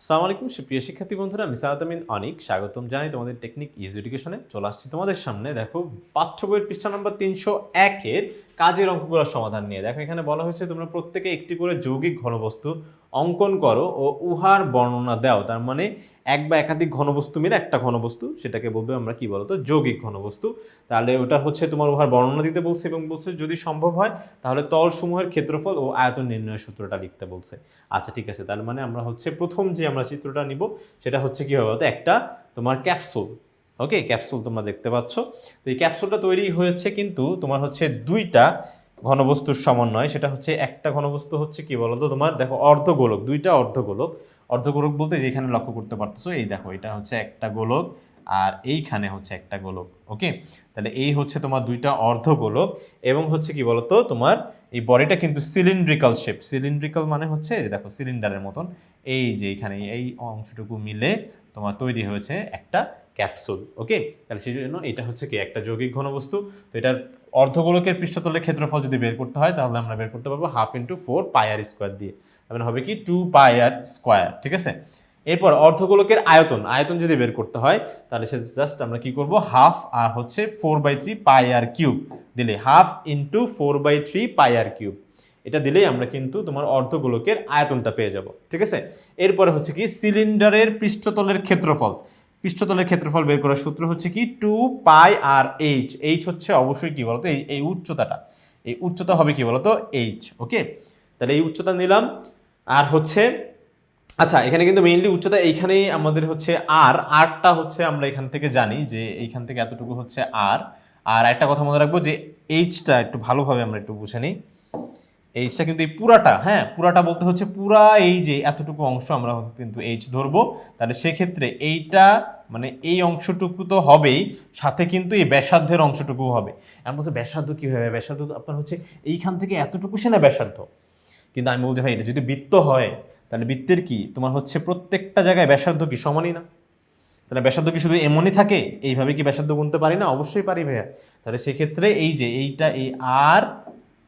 আসসালামু আলাইকুম সুপ্রিয় শিক্ষার্থী বন্ধুরা, আমি সাদাত আমিন অনিক স্বাগতম জানাই তোমাদের টেকনিক ইজি এডুকেশনে। চলে আসছি তোমাদের সামনে। দেখো পাঠ্য বইয়ের পৃষ্ঠা নম্বর 301-এর কাজের অঙ্কগুলোর সমাধান নিয়ে। দেখো এখানে বলা হয়েছে তোমরা প্রত্যেকে একটি করে যৌগিক ঘনবস্তু অঙ্কন করো ও উহার বর্ণনা দাও। তার মানে এক বা একাধিক ঘনবস্তু মিলে একটা ঘনবস্তু, সেটাকে বলবে আমরা কি বলতো, যৌগিক ঘনবস্তু। তাহলে ওটা হচ্ছে তোমার উহার বর্ণনা দিতে বলছে এবং বলছে যদি সম্ভব হয় তাহলে তলসমূহের ক্ষেত্রফল ও আয়তন নির্ণয়ের সূত্রটা লিখতে বলছে। আচ্ছা ঠিক আছে, তার মানে আমরা হচ্ছে প্রথম যে আমরা চিত্রটা নিব সেটা হচ্ছে কি হবে বলতো, একটা তোমার ক্যাপসুল। ওকে, ক্যাপসুল তোমরা দেখতে পাচ্ছ। তো এই ক্যাপসুলটা তৈরি হয়েছে কিন্তু তোমার হচ্ছে দুইটা ঘনবস্তুর সমন্বয়। সেটা হচ্ছে একটা ঘনবস্তু হচ্ছে কি বলতো তোমার, দেখো অর্ধগোলক, দুইটা অর্ধগোলক। অর্ধগোলক বলতে যেখানে লক্ষ্য করতে পারতেছো, এই দেখো এটা হচ্ছে একটা গোলক আর এইখানে হচ্ছে একটা গোলক। ওকে, তাহলে এই হচ্ছে তোমার দুইটা অর্ধগোলক এবং হচ্ছে কি বলতো তোমার এই বডিটা কিন্তু সিলিন্ড্রিক্যাল শেপ। সিলিন্ড্রিক্যাল মানে হচ্ছে এই যে দেখো সিলিন্ডারের মতন, এই যে এখানে এই অংশটুকু মিলে তোমার তৈরি হয়েছে একটা ক্যাপসুল। ওকে, তাহলে সেই জন্য এটা হচ্ছে কি একটা যৌগিক ঘনবস্তু। তো এটার অর্ধগোলকের পৃষ্ঠতলের ক্ষেত্রফল যদি বের করতে হয় তাহলে আমরা বের করতে পারবো 1/2 × 4πr² দিয়ে। তাহলে হবে কি 2πr²। ঠিক আছে, এরপর অর্ধগোলকের আয়তন, আয়তন যদি বের করতে হয় তাহলে সে জাস্ট আমরা কি করব, হাফ আর হচ্ছে 4/3πr³ দিলে 1/2 × 4/3πr³, এটা দিলেই আমরা কিন্তু তোমার অর্ধগোলকের আয়তনটা পেয়ে যাব। ঠিক আছে, এরপরে হচ্ছে কি সিলিন্ডারের পৃষ্ঠতলের ক্ষেত্রফল। পৃষ্ঠতলের ক্ষেত্রফল বের করার সূত্র হচ্ছে কি 2πr/h। এইচ হচ্ছে অবশ্যই কি বলতো এই উচ্চতাটা, এই উচ্চতা হবে কি বলতো এইচ। ওকে, তাহলে এই উচ্চতা নিলাম। আর হচ্ছে আচ্ছা এখানে কিন্তু মেইনলি উচ্চতা এইখানেই আমাদের হচ্ছে আরটা হচ্ছে আমরা এখান থেকে জানি যে এইখান থেকে এতটুকু হচ্ছে আর। আর একটা কথা মনে রাখবো যে এইচটা একটু ভালোভাবে আমরা একটু বুঝে নিই। এইচটা কিন্তু এই পুরাটা, হ্যাঁ পুরাটা বলতে হচ্ছে পুরা এই যে এতটুকু অংশ আমরা কিন্তু এইচ ধরবো। তাহলে সেক্ষেত্রে এইটা মানে এই অংশটুকু তো হবেই, সাথে কিন্তু এই ব্যাসার্ধের অংশটুকু হবে। আমি বলছি ব্যাসার্ধ কি হবে, ব্যাসার্ধ আপনার হচ্ছে এইখান থেকে এতটুকু সে না ব্যাসার্ধ। কিন্তু আমি বলছি ভাই এটা যদি বৃত্ত হয় তাহলে বৃত্তের কি তোমার হচ্ছে প্রত্যেকটা জায়গায় ব্যাসার্ধ কি সমানই না? তাহলে ব্যাসার্ধ কি শুধু এমনই থাকে, এইভাবে কি ব্যাসার্ধ গুনতে পারি না? অবশ্যই পারি ভাইয়া। তাহলে সেক্ষেত্রে এই যে এইটা এই আর,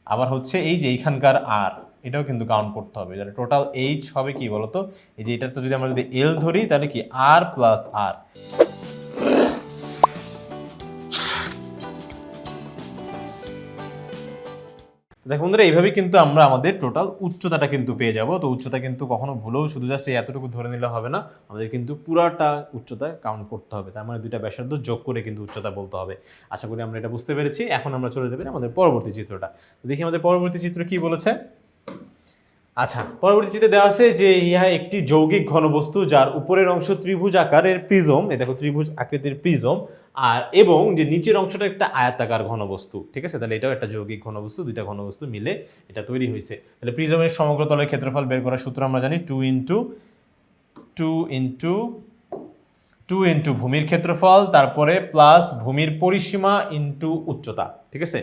আবার হচ্ছে এই যে এইখানকার আর, এটাও কিন্তু কাউন্ট করতে হবে। তাহলে টোটাল এইচ হবে কি বলতো, এই যে এটা তো যদি আমরা যদি এল ধরি তাহলে কি আর প্লাস আর। দেখো বন্ধুরা, এইভাবে কিন্তু আমরা আমাদের টোটাল উচ্চতাটা কিন্তু পেয়ে যাব। তো উচ্চতা কিন্তু কখনো ভুলেও শুধু জাস্ট এই এতটুকু ধরে নিলে হবে না, আমাদের কিন্তু পুরাটা উচ্চতা কাউন্ট করতে হবে। তার মানে দুইটা ব্যাসার্ধ যোগ করে কিন্তু উচ্চতা বলতে হবে। আশা করি আমরা এটা বুঝতে পেরেছি। এখন আমরা চলে যাবেন আমাদের পরবর্তী চিত্রটা। দেখি আমাদের পরবর্তী চিত্র কি বলেছে। আচ্ছা, পরবর্তী চিত্রে দেওয়া আছে যে ইহা একটি যৌগিক ঘনবস্তু যার উপরের অংশ ত্রিভুজ আকারের প্রিজম, এ দেখো ত্রিভুজ আকৃতির প্রিজম, আর এবং যে নিচের অংশটা একটা আয়তাকার ঘনবস্তু। ঠিক আছে, তাহলে এটাও একটা যৌগিক ঘনবস্তু, দুইটা ঘনবস্তু মিলে এটা তৈরি হয়েছে। তাহলে প্রিজমের সমগ্র তলের ক্ষেত্রফল বের করার সূত্র আমরা জানি 2 ইন্টু ভূমির ক্ষেত্রফল, তারপরে প্লাস ভূমির পরিসীমা ইন্টু উচ্চতা। ঠিক আছে,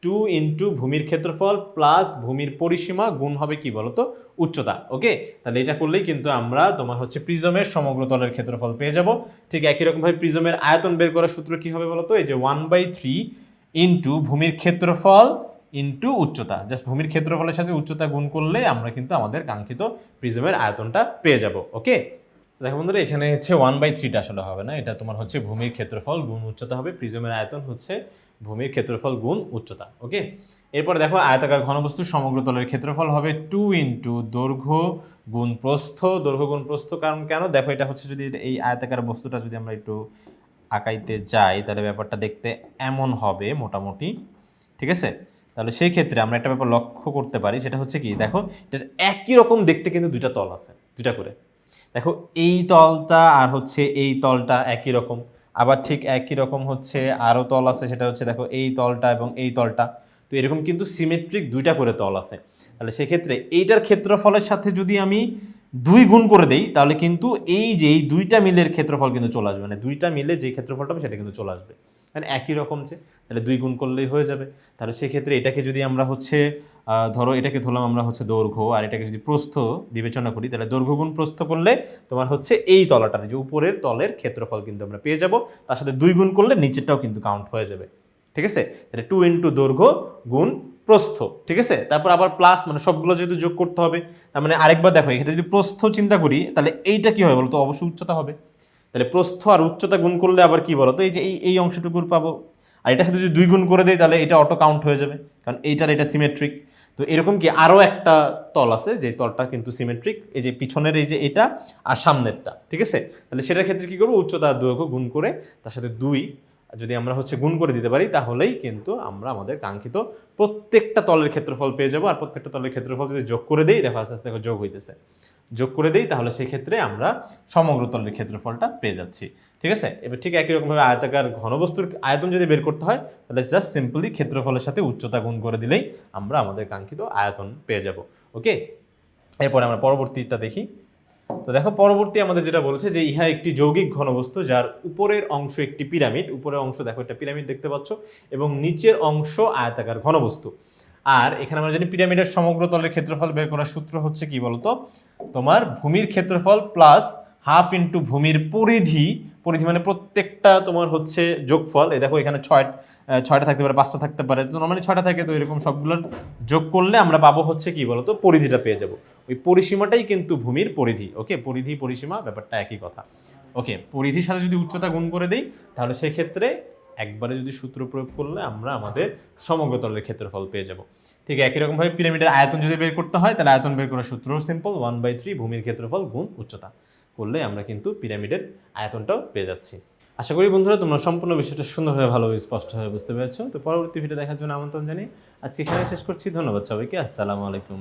2 ইন্টু ভূমির ক্ষেত্রফল প্লাস ভূমির পরিসীমা গুণ হবে কি বলতো উচ্চতা। ওকে, তাহলে এটা করলেই কিন্তু আমরা তোমার হচ্ছে প্রিজমের সমগ্র তলের ক্ষেত্রফল পেয়ে যাব। ঠিক একই রকমভাবে প্রিজমের আয়তন বের করার সূত্র কি হবে বলতো, এই যে 1/3 ইন্টু ভূমির ক্ষেত্রফল ইন্টু উচ্চতা। জাস্ট ভূমির ক্ষেত্রফলের সাথে উচ্চতা গুণ করলে আমরা কিন্তু আমাদের কাঙ্ক্ষিত প্রিজমের আয়তনটা পেয়ে যাব। ওকে, দেখো বন্ধুরা, এখানে হচ্ছে 1/3টা আসলে হবে না, এটা তোমার হচ্ছে ভূমির ক্ষেত্রফল গুণ উচ্চতা হবে। প্রিজমের আয়তন হচ্ছে ভূমির ক্ষেত্রফল গুণ উচ্চতা। ওকে, এরপরে দেখো আয়তাকার ঘনবস্তুর সমগ্র তলের ক্ষেত্রফল হবে 2 ইন্টু দৈর্ঘ্য গুণ প্রস্থ। দৈর্ঘ্য গুণ প্রস্থ কারণ কেন, দেখো এটা হচ্ছে যদি এই আয়তাকার বস্তুটা যদি আমরা একটু আঁকাইতে যাই তাহলে ব্যাপারটা দেখতে এমন হবে মোটামুটি। ঠিক আছে, তাহলে সেই ক্ষেত্রে আমরা একটা ব্যাপার লক্ষ্য করতে পারি, সেটা হচ্ছে কি দেখো এটার একই রকম দেখতে কিন্তু দুইটা তল আছে, দুইটা করে। দেখো এই তলটা আর হচ্ছে এই তলটা একই রকম, আবার ঠিক একই রকম হচ্ছে আরও তল আছে, সেটা হচ্ছে দেখো এই তলটা এবং এই তলটা। তো এরকম কিন্তু সিমেট্রিক দুইটা করে তল আছে। তাহলে সেক্ষেত্রে এইটার ক্ষেত্রফলের সাথে যদি আমি 2 গুণ করে দেই তাহলে কিন্তু এই যে এই দুইটা মিলের ক্ষেত্রফল কিন্তু চলে আসবে, মানে দুইটা মিলে যে ক্ষেত্রফলটা হবে সেটা কিন্তু চলে আসবে, মানে একই রকম যে, তাহলে 2 গুণ করলেই হয়ে যাবে। তাহলে সেক্ষেত্রে এটাকে যদি আমরা হচ্ছে ধরো এটাকে ধরলাম আমরা হচ্ছে দৈর্ঘ্য, আর এটাকে যদি প্রস্থ বিবেচনা করি তাহলে দৈর্ঘ্য গুণ প্রস্থ করলে তোমার হচ্ছে এই তলাটার যে উপরের তলের ক্ষেত্রফল কিন্তু আমরা পেয়ে যাব। তার সাথে 2 গুণ করলে নিচেরটাও কিন্তু কাউন্ট হয়ে যাবে। ঠিক আছে, তাহলে 2 ইন্টু দৈর্ঘ্য গুণ প্রস্থ, ঠিক আছে, তারপর আবার প্লাস মানে সবগুলো যেহেতু যোগ করতে হবে, তার মানে আরেকবার দেখো এখানে যদি প্রস্থ চিন্তা করি তাহলে এইটা কি হবে বলতো, অবশ্যই উচ্চতা হবে। তাহলে প্রস্থ আর উচ্চতা গুণ করলে আবার কি বলতো, এই যে এই অংশটুকুর পাবো, আর এটার সাথে যদি 2 গুণ করে দেই তাহলে এটা অটো কাউন্ট হয়ে যাবে, কারণ এইটার এটা সিমেট্রিক। তো এরকম কি আরও একটা তল আছে যে তলটা কিন্তু সিমেট্রিক, এই যে পিছনের এই যে এটা আর সামনেরটা, ঠিক আছে। তাহলে সেটার ক্ষেত্রে কি করবো, উচ্চতা আর দৈর্ঘ্য গুণ করে তার সাথে 2 যদি আমরা গুণ করে দিতে পারি তাহলেই কিন্তু আমরা আমাদের কাঙ্ক্ষিত প্রত্যেকটা তলের ক্ষেত্রফল পেয়ে যাবো। আর প্রত্যেকটা তলের ক্ষেত্রফল যদি যোগ করে দেই, দেখো আস্তে আস্তে দেখো যোগ হইতেছে, যোগ করে দেই তাহলে সেই ক্ষেত্রে আমরা সমগ্র তলের ক্ষেত্রফলটা পেয়ে যাচ্ছি, ঠিক আছে। এবার ঠিক একই রকমভাবে আয়তাকার ঘনবস্তুর আয়তন যদি বের করতে হয় তাহলে জাস্ট সিম্পলি ক্ষেত্রফলের সাথে উচ্চতা গুণ করে দিলেই আমরা আমাদের কাঙ্ক্ষিত আয়তন পেয়ে যাব। ওকে, এরপরে আমরা পরবর্তীটা দেখি। তো দেখো পরবর্তী আমাদের যেটা বলেছে যে ইহা একটি যৌগিক ঘনবস্তু যার উপরের অংশ একটি পিরামিড, উপরের অংশ দেখো একটা পিরামিড দেখতে পাচ্ছ, এবং নিচের অংশ আয়তাকার ঘনবস্তু। আর এখানে আমরা জানি পিরামিডের সমগ্র তলের ক্ষেত্রফল বের করার সূত্র হচ্ছে কি বলতো, তোমার ভূমির ক্ষেত্রফল প্লাস হাফ ইন্টু ভূমির পরিধি, পরিধি মানে প্রত্যেকটা তোমার হচ্ছে যোগফল। এই দেখো এখানে ছয়টা থাকতে পারে, 5টা থাকতে পারে, তো নর্মালি 6টা থাকে, তো এরকম সবগুলোর যোগ করলে আমরা পাবো হচ্ছে কি বলতো, পরিধিটা পেয়ে যাব। ওই পরিসীমাটাই কিন্তু ভূমির পরিধি। ওকে, পরিধি পরিসীমা ব্যাপারটা একই কথা। ওকে, পরিধির সাথে যদি উচ্চতা গুণ করে দিই তাহলে সেক্ষেত্রে একবারে যদি সূত্র প্রয়োগ করলে আমরা আমাদের সমগ্র তলের ক্ষেত্রফল পেয়ে যাব। ঠিক একই রকমভাবে পিরামিডের আয়তন যদি বের করতে হয় তাহলে আয়তন বের করার সূত্র সিম্পল, 1/3 ভূমির ক্ষেত্রফল গুণ উচ্চতা করলে আমরা কিন্তু পিরামিডের আয়তনটাও পেয়ে যাচ্ছি। আশা করি বন্ধুরা তোমরা সম্পূর্ণ বিষয়টা সুন্দরভাবে ভালোভাবে স্পষ্টভাবে বুঝতে পেরেছো। তো পরবর্তী ভিডিও দেখার জন্য আমন্ত্রণ জানিয়ে আজকে এখানে শেষ করছি। ধন্যবাদ সবাইকে, আসসালামু আলাইকুম।